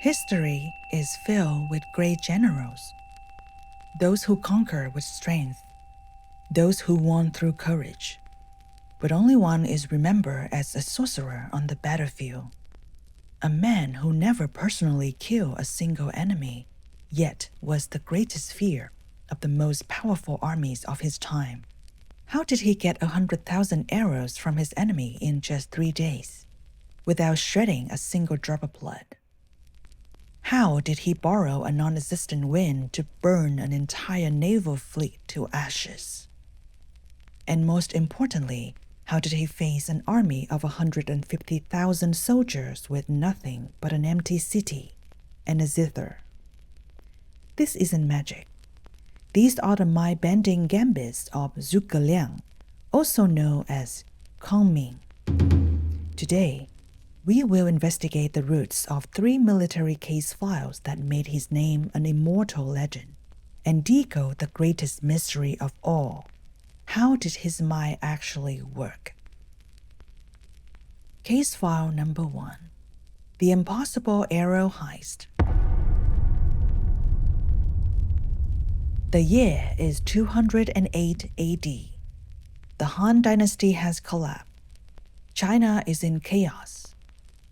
History is filled with great generals, those who conquer with strength, those who won through courage. But only one is remembered as a sorcerer on the battlefield, a man who never personally killed a single enemy, yet was the greatest fear of the most powerful armies of his time. How did he get 100,000 arrows from his enemy in just 3 days, without shedding a single drop of blood? How did he borrow a non-existent wind to burn an entire naval fleet to ashes? And most importantly, how did he face an army of 150,000 soldiers with nothing but an empty city and a zither? This isn't magic. These are the mind-bending gambits of Zhuge Liang, also known as Kongming. Today, we will investigate the roots of 3 military case files that made his name an immortal legend, and decode the greatest mystery of all. How did his mind actually work? Case file number 1. The Impossible Arrow Heist. The year is 208 AD. The Han Dynasty has collapsed. China is in chaos.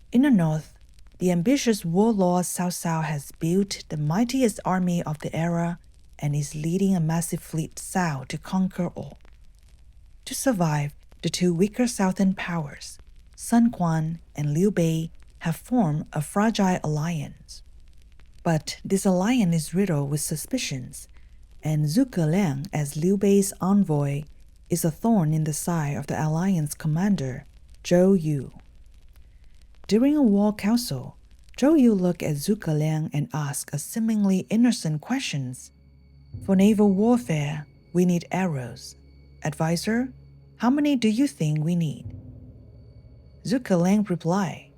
In the north, the ambitious warlord Cao Cao has built the mightiest army of the era and is leading a massive fleet south to conquer all. To survive, the 2 weaker southern powers, Sun Quan and Liu Bei, have formed a fragile alliance. But this alliance is riddled with suspicions, and Zhuge Liang, as Liu Bei's envoy, is a thorn in the side of the alliance commander, Zhou Yu. During a war council, Zhou Yu looked at Zhuge Liang and asked a seemingly innocent question. For naval warfare, we need arrows. Advisor, how many do you think we need? Zhuge Liang replied,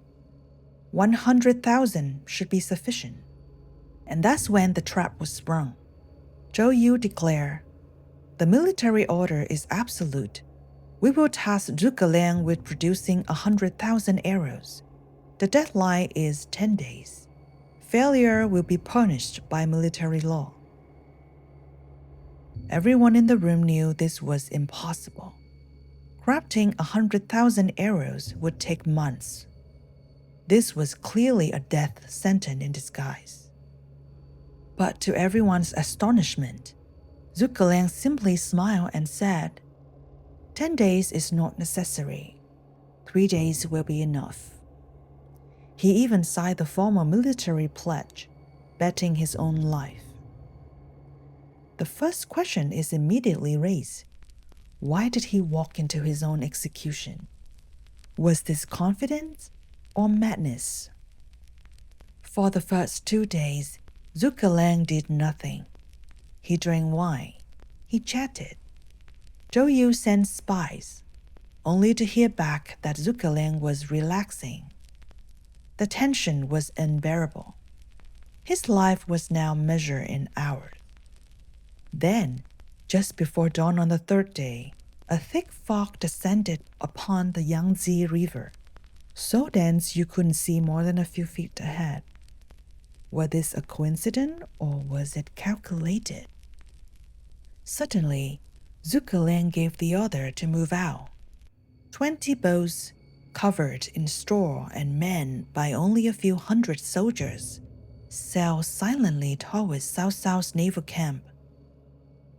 100,000 should be sufficient. And that's when the trap was sprung. Zhou Yu declared, the military order is absolute. We will task Zhuge Liang with producing 100,000 arrows. The deadline is 10 days. Failure will be punished by military law. Everyone in the room knew this was impossible. Crafting 100,000 arrows would take months. This was clearly a death sentence in disguise. But to everyone's astonishment, Zhuge Liang simply smiled and said, 10 days is not necessary. 3 days will be enough. He even signed the formal military pledge, betting his own life. The first question is immediately raised. Why did he walk into his own execution? Was this confidence or madness? For the first 2 days, Zhuge Liang did nothing. He drank wine. He chatted. Zhou Yu sent spies, only to hear back that Zhuge Liang was relaxing. The tension was unbearable. His life was now measured in hours. Then, just before dawn on the 3rd day, a thick fog descended upon the Yangtze River, so dense you couldn't see more than a few feet ahead. Was this a coincidence or was it calculated? Suddenly, Zhuge Liang gave the order to move out. 20 boats, covered in straw and manned by only a few hundred soldiers, sailed silently towards Cao Cao's naval camp.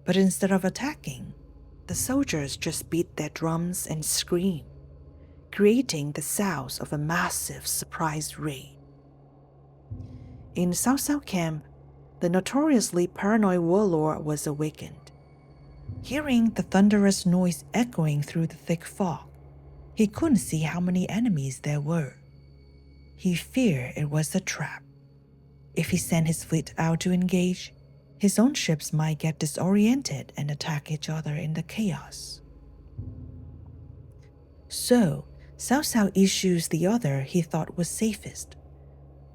But instead of attacking, the soldiers just beat their drums and screamed, creating the sounds of a massive surprise raid. In Cao Cao camp, the notoriously paranoid warlord was awakened. Hearing the thunderous noise echoing through the thick fog, he couldn't see how many enemies there were. He feared it was a trap. If he sent his fleet out to engage, his own ships might get disoriented and attack each other in the chaos. So, Cao Cao issues the order he thought was safest.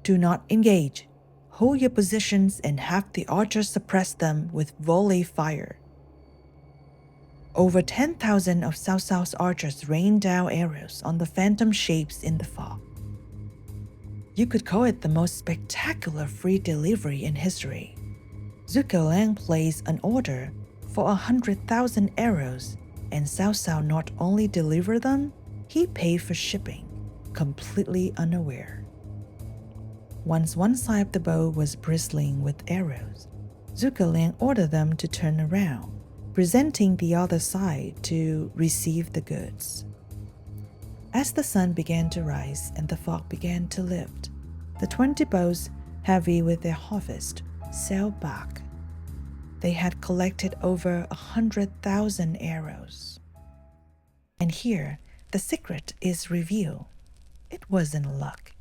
Do not engage. Hold your positions and have the archers suppress them with volley fire. Over 10,000 of Cao Cao's archers rained down arrows on the phantom shapes in the fog. You could call it the most spectacular free delivery in history. Zhuge Liang placed an order for 100,000 arrows, and Cao Cao not only delivered them, he paid for shipping, completely unaware. Once one side of the bow was bristling with arrows, Zhuge Liang ordered them to turn around, presenting the other side to receive the goods. As the sun began to rise and the fog began to lift, the 20 boats, heavy with their harvest, sailed back. They had collected over 100,000 arrows. And here, the secret is revealed. It wasn't luck.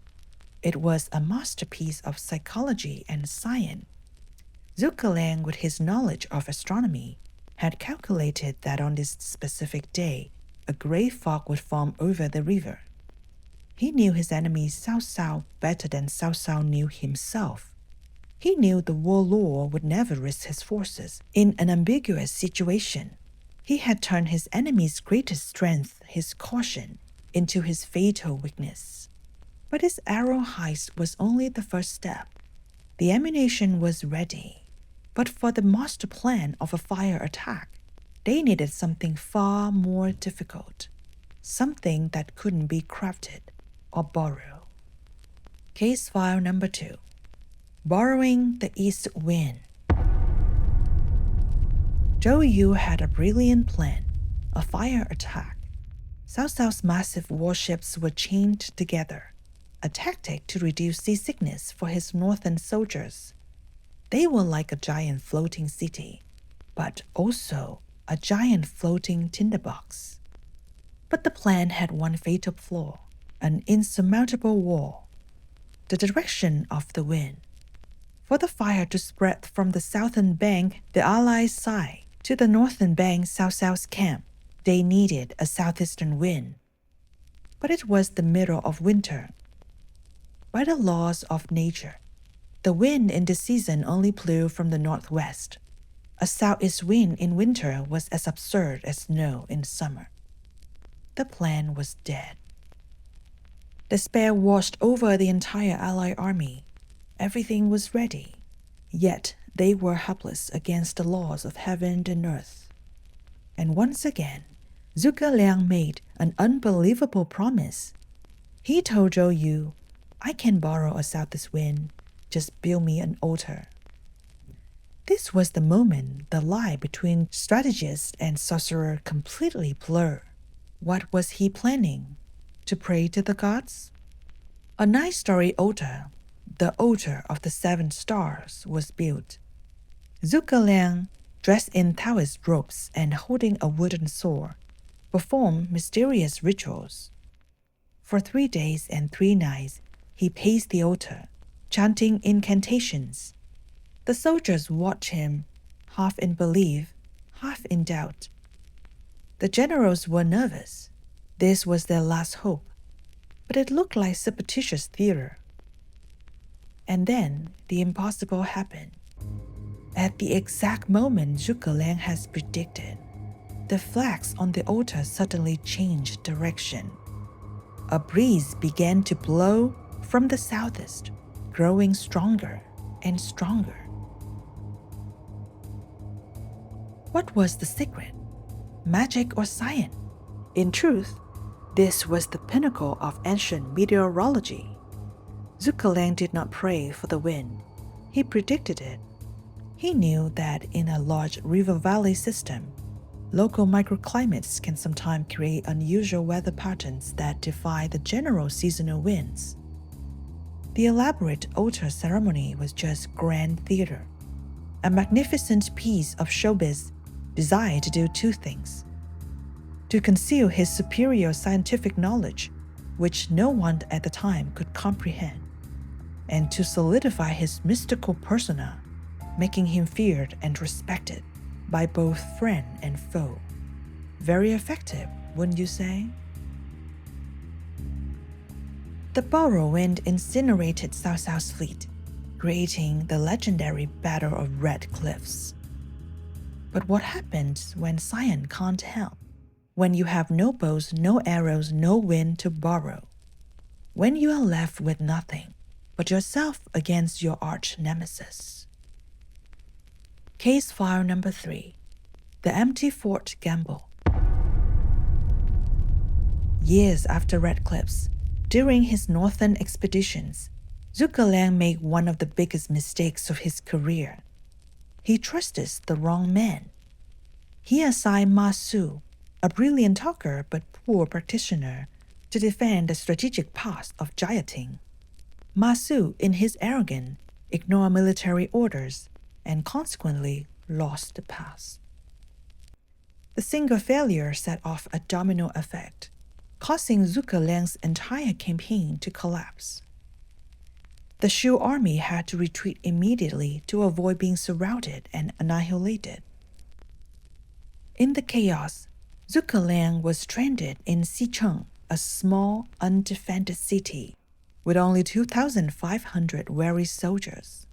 It was a masterpiece of psychology and science. Zhuge Liang, with his knowledge of astronomy, had calculated that on this specific day, a great fog would form over the river. He knew his enemy Cao Cao better than Cao Cao knew himself. He knew the warlord would never risk his forces in an ambiguous situation. He had turned his enemy's greatest strength, his caution, into his fatal weakness. But his arrow heist was only the first step. The ammunition was ready, but for the master plan of a fire attack, they needed something far more difficult, something that couldn't be crafted or borrowed. Case file number 2. Borrowing the east wind. Zhou Yu had a brilliant plan, a fire attack. Cao Cao's massive warships were chained together, a tactic to reduce seasickness for his northern soldiers. They were like a giant floating city, but also a giant floating tinderbox. But the plan had one fatal flaw, an insurmountable wall: the direction of the wind. For the fire to spread from the southern bank, the Allies' side, to the northern bank, Cao Cao's camp, they needed a southeastern wind. But it was the middle of winter. By the laws of nature, the wind in this season only blew from the northwest. A southeast wind in winter was as absurd as snow in summer. The plan was dead. Despair washed over the entire Allied army. Everything was ready, yet they were helpless against the laws of heaven and earth. And once again, Zhuge Liang made an unbelievable promise. He told Zhou Yu, "I can borrow a southeast wind, just build me an altar." This was the moment the line between strategist and sorcerer completely blurred. What was he planning? To pray to the gods? A 9-story altar, the altar of the 7 stars, was built. Zhuge Liang, dressed in Taoist robes and holding a wooden sword, performed mysterious rituals. For 3 days and 3 nights, he paced the altar, chanting incantations. The soldiers watched him, half in belief, half in doubt. The generals were nervous. This was their last hope, but it looked like superstitious theater. And then the impossible happened. At the exact moment Zhuge Liang has predicted, the flags on the altar suddenly changed direction. A breeze began to blow from the southeast, growing stronger and stronger. What was the secret? Magic or science? In truth, this was the pinnacle of ancient meteorology. Zhuge Liang did not pray for the wind. He predicted it. He knew that in a large river valley system, local microclimates can sometimes create unusual weather patterns that defy the general seasonal winds. The elaborate altar ceremony was just grand theater, a magnificent piece of showbiz designed to do 2 things: to conceal his superior scientific knowledge, which no one at the time could comprehend, and to solidify his mystical persona, making him feared and respected by both friend and foe. Very effective, wouldn't you say? The borrowed wind incinerated Cao Cao's fleet, creating the legendary Battle of Red Cliffs. But what happens when science can't help? When you have no bows, no arrows, no wind to borrow? When you are left with nothing, but yourself against your arch nemesis. Case file number 3. The Empty Fort Gamble. Years after Red Cliffs, during his northern expeditions, Zhuge Liang made one of the biggest mistakes of his career. He trusted the wrong man. He assigned Ma Su, a brilliant talker but poor practitioner, to defend the strategic pass of Jiating. Ma Su, in his arrogance, ignored military orders and consequently lost the pass. The single failure set off a domino effect, causing Zhuge Liang's entire campaign to collapse. The Shu army had to retreat immediately to avoid being surrounded and annihilated. In the chaos, Zhuge Liang was stranded in Xicheng, a small, undefended city with only 2,500 weary soldiers.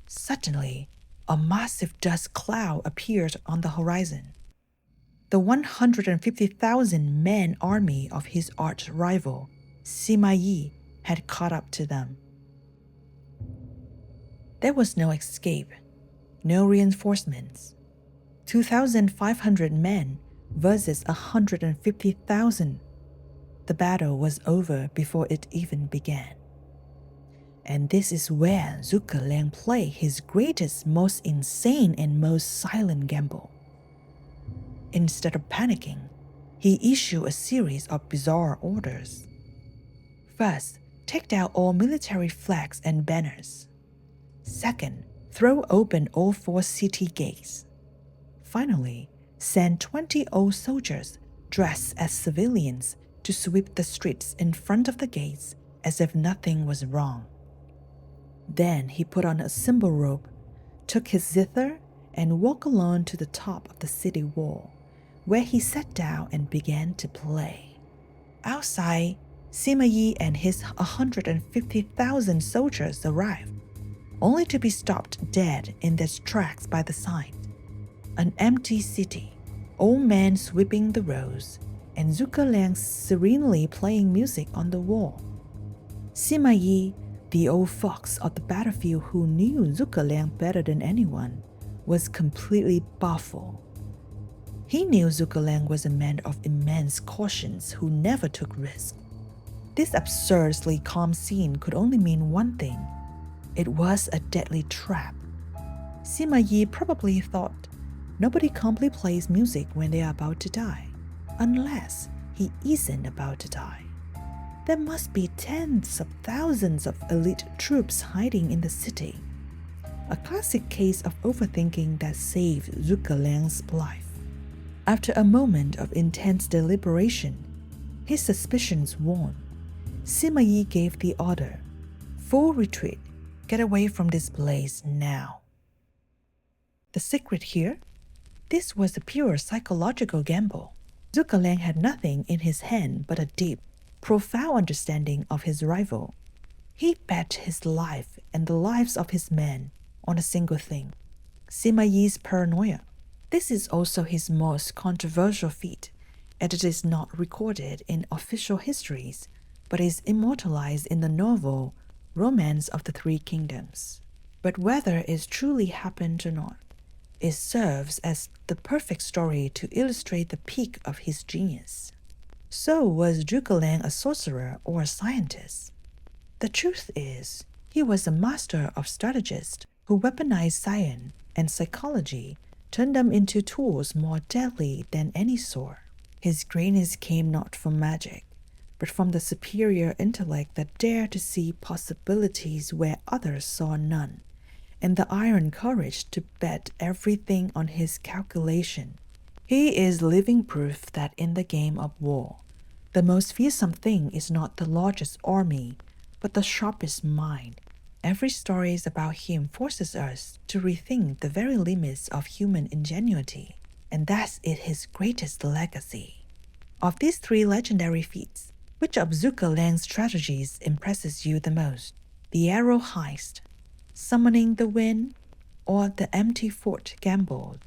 Suddenly, a massive dust cloud appeared on the horizon. The 150,000-man army of his arch-rival, Sima Yi, had caught up to them. There was no escape, no reinforcements. 2,500 men versus 150,000. The battle was over before it even began. And this is where Zhuge Liang played his greatest, most insane, and most silent gamble. Instead of panicking, he issued a series of bizarre orders. First, take down all military flags and banners. Second, throw open all 4 city gates. Finally, send 20 old soldiers dressed as civilians to sweep the streets in front of the gates as if nothing was wrong. Then he put on a cymbal robe, took his zither, and walked alone to the top of the city wall, where he sat down and began to play. Outside, Sima Yi and his 150,000 soldiers arrived, only to be stopped dead in their tracks by the sign. An empty city, old men sweeping the roads, and Zhuge Liang serenely playing music on the wall. Sima Yi, the old fox of the battlefield who knew Zhuge Liang better than anyone, was completely baffled. He knew Zhuge Liang was a man of immense caution who never took risks. This absurdly calm scene could only mean one thing. It was a deadly trap. Sima Yi probably thought nobody calmly plays music when they are about to die, unless he isn't about to die. There must be tens of thousands of elite troops hiding in the city. A classic case of overthinking that saved Zhuge Liang's life. After a moment of intense deliberation, his suspicions won. Sima Yi gave the order, "Full retreat, get away from this place now." The secret here? This was a pure psychological gamble. Zhuge Liang had nothing in his hand but a deep, profound understanding of his rival. He bet his life and the lives of his men on a single thing: Sima Yi's paranoia. This is also his most controversial feat, and it is not recorded in official histories, but is immortalized in the novel Romance of the Three Kingdoms. But whether it truly happened or not, it serves as the perfect story to illustrate the peak of his genius. So was Zhuge Liang a sorcerer or a scientist? The truth is, he was a master of strategists who weaponized science and psychology, turned them into tools more deadly than any sword. His greatness came not from magic, but from the superior intellect that dared to see possibilities where others saw none, and the iron courage to bet everything on his calculation. He is living proof that in the game of war, the most fearsome thing is not the largest army, but the sharpest mind. Every story about him forces us to rethink the very limits of human ingenuity, and that is his greatest legacy. Of these 3 legendary feats, which of Zhuge Liang's strategies impresses you the most? The arrow heist, summoning the wind, or the empty fort gamble?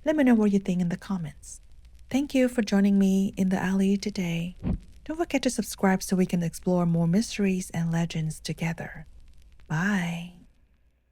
Let me know what you think in the comments. Thank you for joining me in the alley today. Don't forget to subscribe so we can explore more mysteries and legends together. Bye.